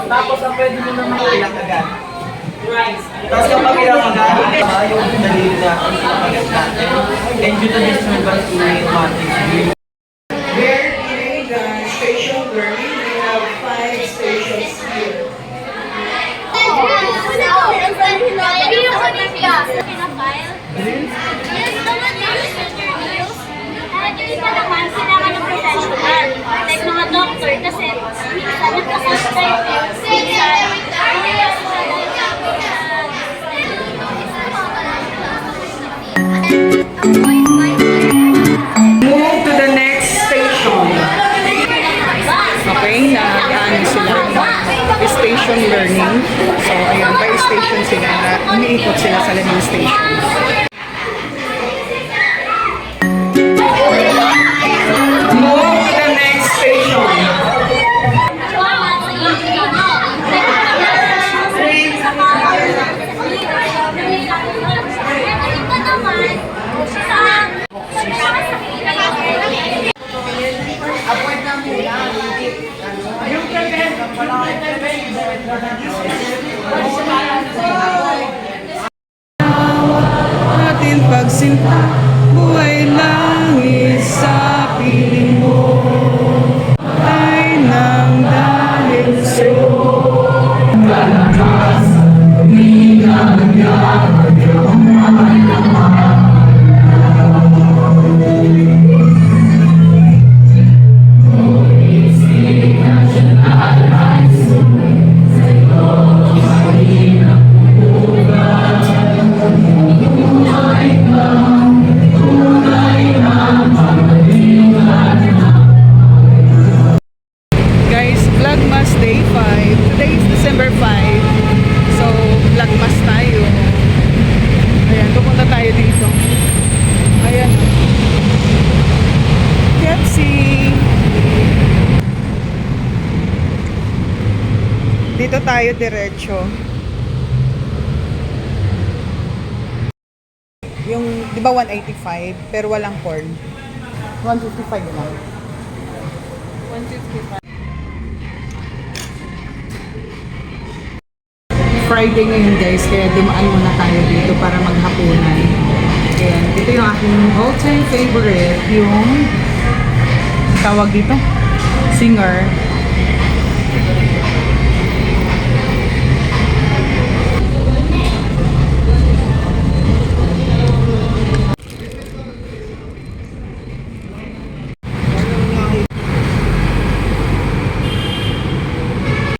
Tapos ang pwede mo naman ilang agad. Tapos kapag ilang agad, yung dalili na ang pinakagat natin. And due to this, we're going to make matrix. Where in the station learning, we have 5 stations here. Like mga doctor kasi minsan nagkakasabay Move to the next station. Okay, ano sila, station learning. So, ayan, by station sila, umiikot sila sa limang stations. Move to the next station. Ating pagsinta, buhay lang isa piling mo ay nang dahil sa'yo. Guys, Vlogmas Day 5. Today is December 5. So, Vlogmas tayo. Ayan, pupunta tayo dito. Ayan. Pepsi. Dito tayo diretso. Yung, di ba 185, pero walang corn. 155 lang. 155. Friday ngayon guys, kaya dumaan muna tayo dito para maghapunan. Ayan, ito yung aking all-time favorite, yung tawag dito, singer.